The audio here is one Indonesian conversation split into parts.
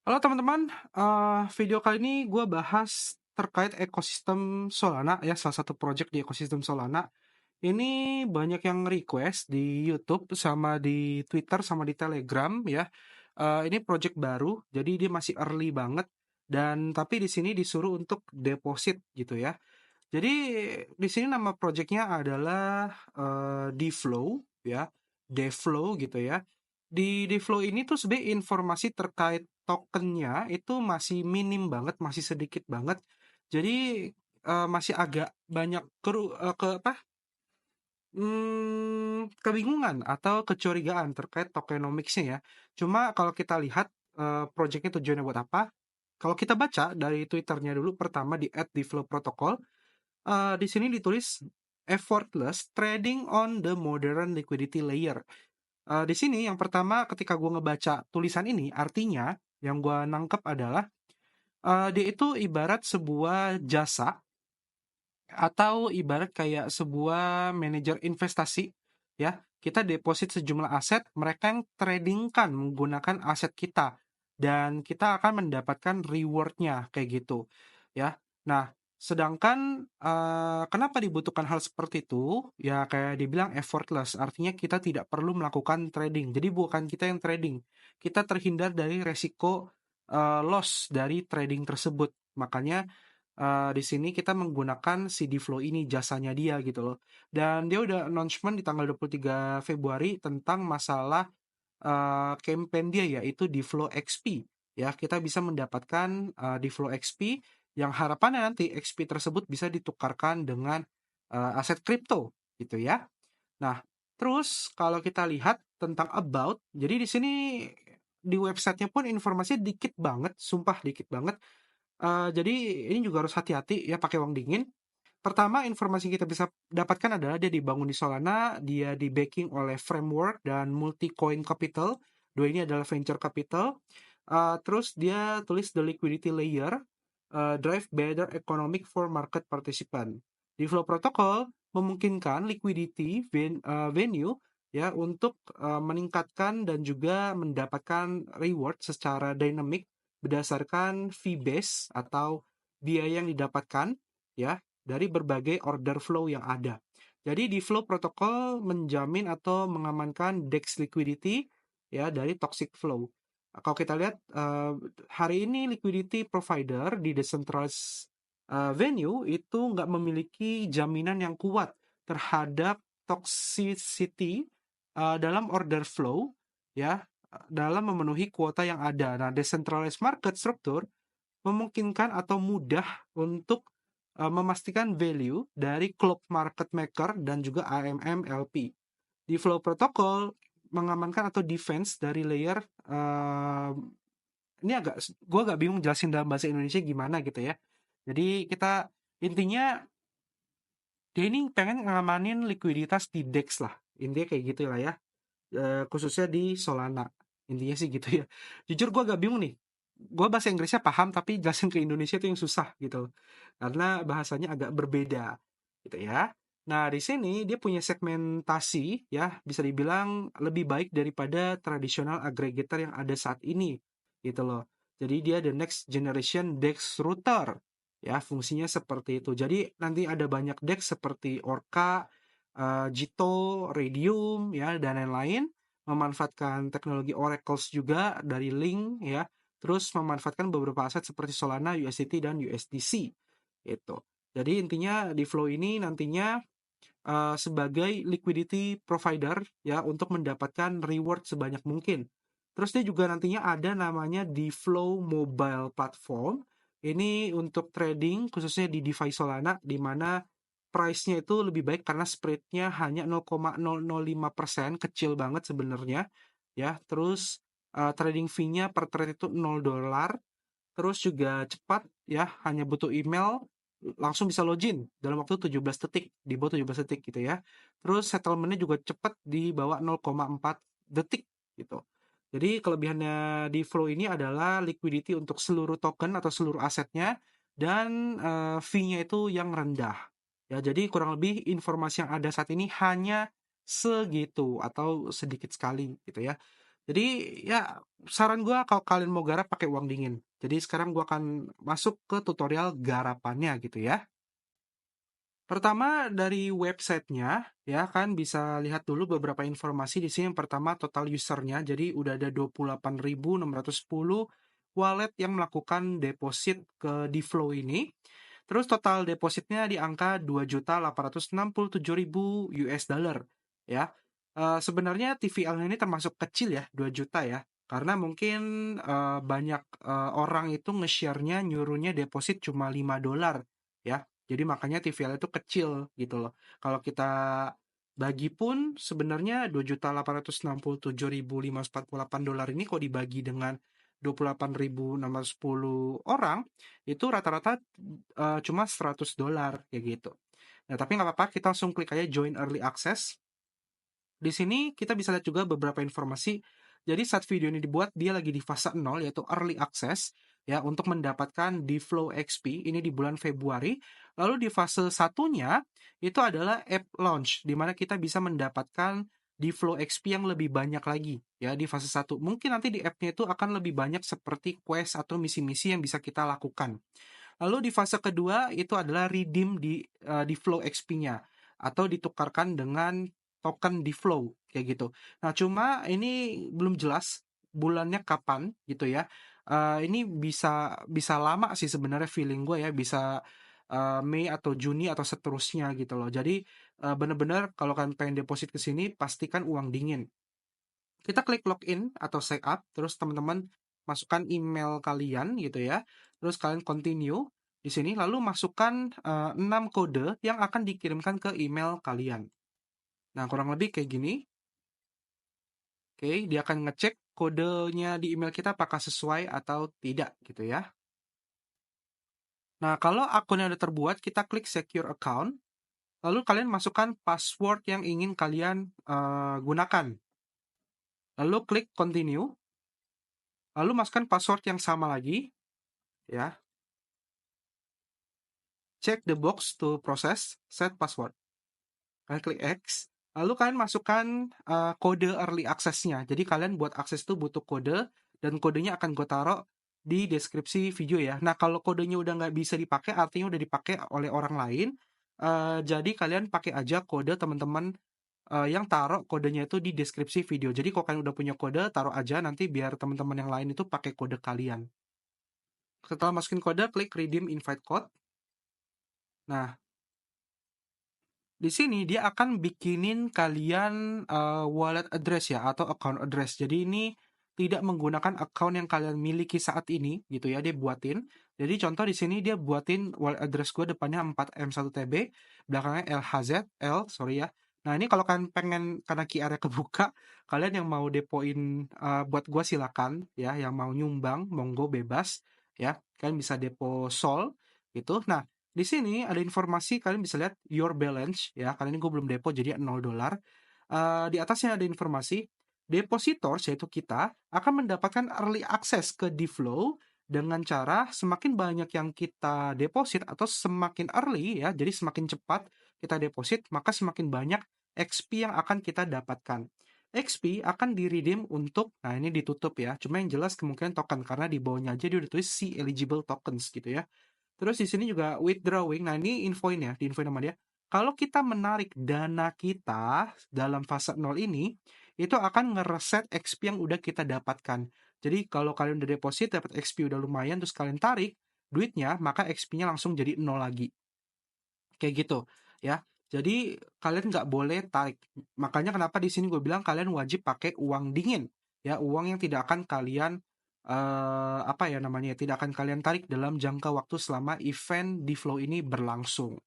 Halo teman-teman, video kali ini gue bahas terkait ekosistem Solana ya, salah satu project di ekosistem Solana. Ini banyak yang request di YouTube sama di Twitter sama di Telegram ya. Ini project baru, jadi dia masih early banget dan tapi di sini disuruh untuk deposit gitu ya. Jadi di sini nama projectnya adalah Dflow ya, Dflow gitu ya. Di Dflow ini tuh sebenarnya informasi terkait tokennya itu masih minim banget, masih sedikit banget. Jadi masih agak banyak kebingungan atau kecurigaan terkait tokenomics-nya ya. Cuma kalau kita lihat project tujuannya buat apa? Kalau kita baca dari Twitternya dulu pertama di @dflowprotocol. Di sini ditulis effortless trading on the modern liquidity layer. Di sini yang pertama ketika gue ngebaca tulisan ini, artinya yang gue nangkep adalah dia itu ibarat sebuah jasa atau ibarat kayak sebuah manajer investasi ya. Kita deposit sejumlah aset, mereka yang tradingkan menggunakan aset kita dan kita akan mendapatkan rewardnya kayak gitu ya. Nah, sedangkan kenapa dibutuhkan hal seperti itu? Ya kayak dibilang effortless, artinya kita tidak perlu melakukan trading. Jadi bukan kita yang trading, kita terhindar dari resiko loss dari trading tersebut. Makanya di sini kita menggunakan si Flow ini, jasanya dia gitu loh. Dan dia udah announcement di tanggal 23 Februari tentang masalah campaign dia yaitu Flow XP. Ya, kita bisa mendapatkan Flow XP yang harapannya nanti XP tersebut bisa ditukarkan dengan aset kripto gitu ya. Nah, terus kalau kita lihat tentang about, jadi di sini di websitenya pun informasinya dikit banget, sumpah dikit banget. Jadi ini juga harus hati-hati ya pakai uang dingin. Pertama, informasi yang kita bisa dapatkan adalah dia dibangun di Solana, dia di backing oleh Framework dan Multicoin Capital. Dua ini adalah venture capital. Terus dia tulis the liquidity layer, drive better economic for market participant. Di Flow Protocol memungkinkan liquidity venue ya untuk meningkatkan dan juga mendapatkan reward secara dynamic berdasarkan fee base atau biaya yang didapatkan ya dari berbagai order flow yang ada. Jadi di flow protokol menjamin atau mengamankan DEX liquidity ya dari toxic flow. Kalau kita lihat hari ini liquidity provider di decentralized venue itu nggak memiliki jaminan yang kuat terhadap toxicity dalam order flow ya dalam memenuhi kuota yang ada. Nah, decentralized market structure memungkinkan atau mudah untuk memastikan value dari klub market maker dan juga AMM LP. Di Flow Protocol mengamankan atau defense dari layer ini gue agak bingung jelasin dalam bahasa Indonesia gimana gitu ya. Jadi kita intinya dia ini pengen ngamanin likuiditas di DEX lah. Intinya kayak gitu lah ya. Khususnya di Solana. Intinya sih gitu ya. Jujur gue agak bingung nih. Gue bahasa Inggrisnya paham tapi jelasin ke Indonesia itu yang susah gitu. Karena bahasanya agak berbeda gitu ya. Nah, di sini dia punya segmentasi ya, bisa dibilang lebih baik daripada tradisional aggregator yang ada saat ini gitu loh. Jadi dia the next generation DEX router ya, fungsinya seperti itu. Jadi nanti ada banyak DEX seperti Orca, Jito, Radium ya dan lain-lain memanfaatkan teknologi Oracles juga dari Link ya, terus memanfaatkan beberapa aset seperti Solana, USDT dan USDC itu. Jadi intinya di Flow ini nantinya sebagai liquidity provider ya untuk mendapatkan reward sebanyak mungkin. Terus dia juga nantinya ada namanya di Flow Mobile Platform. Ini untuk trading khususnya di DeFi Solana di mana price-nya itu lebih baik karena spread-nya hanya 0,005%, kecil banget sebenarnya ya. Terus trading fee-nya per trade itu $0. Terus juga cepat ya, hanya butuh email langsung bisa login dalam waktu 17 detik, di bawah 17 detik gitu ya. Terus settlement-nya juga cepat di bawah 0,4 detik gitu. Jadi kelebihannya di Flow ini adalah liquidity untuk seluruh token atau seluruh asetnya dan fee-nya itu yang rendah. Ya, jadi kurang lebih informasi yang ada saat ini hanya segitu atau sedikit sekali gitu ya. Jadi ya saran gue kalau kalian mau garap pakai uang dingin. Jadi sekarang gue akan masuk ke tutorial garapannya gitu ya. Pertama dari websitenya ya kan bisa lihat dulu beberapa informasi di sini. Yang pertama total usernya, jadi udah ada 28.610 wallet yang melakukan deposit ke DFlow ini. Terus total depositnya di angka 2.867.000 US dollar ya. Sebenarnya TVL ini termasuk kecil ya, 2 juta ya. Karena mungkin banyak orang itu nge-share-nya nyuruhnya deposit cuma 5 dolar ya. Jadi makanya TVL itu kecil gitu loh. Kalau kita bagi pun sebenarnya 2.867.548 dolar ini kok dibagi dengan 28.610 orang itu rata-rata cuma 100 dolar kayak gitu. Nah, tapi nggak apa-apa, kita langsung klik aja join early access. Di sini kita bisa lihat juga beberapa informasi. Jadi saat video ini dibuat, dia lagi di fase 0, yaitu early access, ya, untuk mendapatkan DFlow XP, ini di bulan Februari. Lalu di fase satunya, itu adalah app launch, di mana kita bisa mendapatkan DFlow XP yang lebih banyak lagi, ya, di fase 1. Mungkin nanti di app-nya itu akan lebih banyak seperti quest atau misi-misi yang bisa kita lakukan. Lalu di fase kedua itu adalah redeem di flow XP-nya atau ditukarkan dengan token di flow kayak gitu. Nah, cuma ini belum jelas bulannya kapan gitu ya. Ini bisa bisa lama sih sebenarnya feeling gue ya, bisa Mei atau Juni atau seterusnya gitu loh. Jadi bener-bener kalau kalian pengen deposit ke sini pastikan uang dingin. Kita klik login atau sign up, terus teman-teman masukkan email kalian gitu ya. Terus kalian continue di sini, lalu masukkan 6 kode yang akan dikirimkan ke email kalian. Nah, kurang lebih kayak gini. Oke, dia akan ngecek kodenya di email kita apakah sesuai atau tidak gitu ya. Nah, kalau akunnya udah terbuat, kita klik secure account. Lalu kalian masukkan password yang ingin kalian gunakan. Lalu klik continue. Lalu masukkan password yang sama lagi ya. Check the box to process set password. Kalian klik X, lalu kalian masukkan kode early access-nya. Jadi kalian buat akses itu butuh kode, dan kodenya akan gue taruh di deskripsi video ya. Nah, kalau kodenya udah nggak bisa dipakai, artinya udah dipakai oleh orang lain. Jadi kalian pakai aja kode teman-teman yang taruh kodenya itu di deskripsi video. Jadi kalau kalian udah punya kode, taruh aja nanti biar teman-teman yang lain itu pakai kode kalian. Setelah masukin kode, klik redeem invite code. Nah, di sini dia akan bikinin kalian wallet address ya atau account address. Jadi ini tidak menggunakan account yang kalian miliki saat ini gitu ya, dia buatin. Jadi contoh di sini dia buatin wallet address gue depannya 4M1TB, belakangnya sorry ya. Nah, ini kalau kalian pengen karena QR-nya kebuka, kalian yang mau depoin buat gue silakan ya, yang mau nyumbang monggo bebas ya. Kalian bisa depo Sol gitu. Nah, di sini ada informasi, kalian bisa lihat your balance ya. Kali ini gue belum depo jadi 0 dolar. Di atasnya ada informasi depositors yaitu kita akan mendapatkan early access ke DFlow dengan cara semakin banyak yang kita deposit atau semakin early ya. Jadi semakin cepat kita deposit maka semakin banyak XP yang akan kita dapatkan. XP akan di-redeem untuk, nah ini ditutup ya. Cuma yang jelas kemungkinan token karena di bawahnya aja dia udah tulis see eligible tokens gitu ya. Terus di sini juga withdrawing. Nah, ini infoin ya, diinfoin sama dia. Kalau kita menarik dana kita dalam fase 0 ini, itu akan ngereset XP yang udah kita dapatkan. Jadi kalau kalian udah deposit dapat XP udah lumayan terus kalian tarik duitnya, maka XP-nya langsung jadi 0 lagi. Kayak gitu, ya. Jadi kalian nggak boleh tarik. Makanya kenapa di sini gue bilang kalian wajib pakai uang dingin, ya, uang yang tidak akan kalian apa ya namanya, tidak akan kalian tarik dalam jangka waktu selama event di flow ini berlangsung.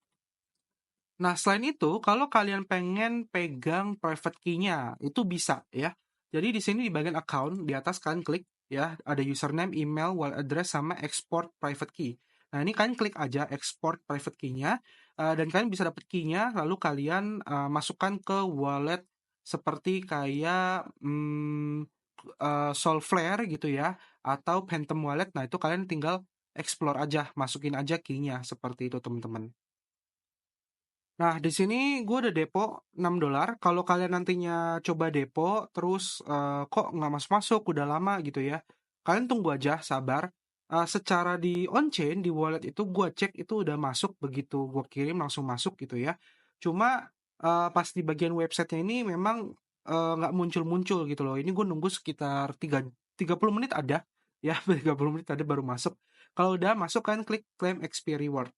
Nah, selain itu, kalau kalian pengen pegang private key-nya, itu bisa ya. Jadi di sini di bagian account, di atas kalian klik ya, ada username, email, wallet address, sama export private key. Nah, ini kalian klik aja export private key-nya, dan kalian bisa dapat key-nya, lalu kalian masukkan ke wallet seperti kayak Solflare gitu ya, atau Phantom Wallet. Nah, itu kalian tinggal explore aja, masukin aja key-nya, seperti itu teman-teman. Nah, di sini gue udah depo $6. Kalau kalian nantinya coba depo, terus kok nggak masuk-masuk, udah lama gitu ya. Kalian tunggu aja, sabar. Secara di on-chain, di wallet itu gue cek itu udah masuk, begitu gue kirim langsung masuk gitu ya. Cuma pas di bagian websitenya ini memang nggak muncul-muncul gitu loh. Ini gue nunggu sekitar 30 menit ada, ya 30 menit ada baru masuk. Kalau udah masuk kan klik claim XP reward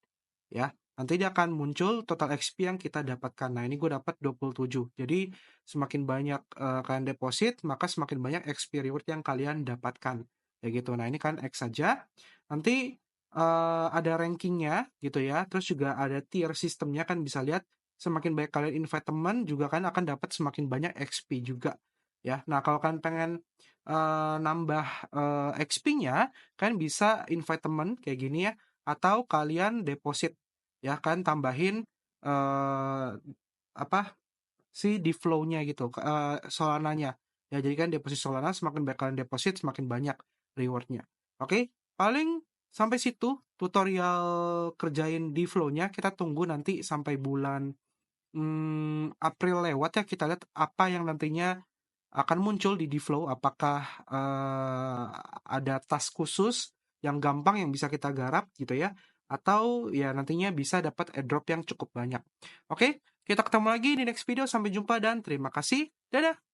ya. Nanti dia akan muncul total XP yang kita dapatkan. Nah, ini gue dapat 27. Jadi, semakin banyak kalian deposit, maka semakin banyak XP reward yang kalian dapatkan. Ya gitu. Nah, ini kan X saja. Nanti ada rankingnya gitu ya. Terus juga ada tier sistemnya kan bisa lihat. Semakin banyak kalian invite teman juga kan akan dapat semakin banyak XP juga. Ya, nah kalau kalian pengen nambah XP-nya, kalian bisa invite teman kayak gini ya, atau kalian deposit ya kan tambahin apa si di flow-nya gitu Solananya ya, jadi kan deposit Solana semakin banyak kalian deposit semakin banyak rewardnya. Oke, paling sampai situ tutorial kerjain di flow-nya. Kita tunggu nanti sampai bulan April lewat ya, kita lihat apa yang nantinya akan muncul di Dflow. Apakah ada task khusus yang gampang yang bisa kita garap gitu ya, atau ya nantinya bisa dapat airdrop yang cukup banyak. Oke, kita ketemu lagi di next video. Sampai jumpa dan terima kasih. Dadah.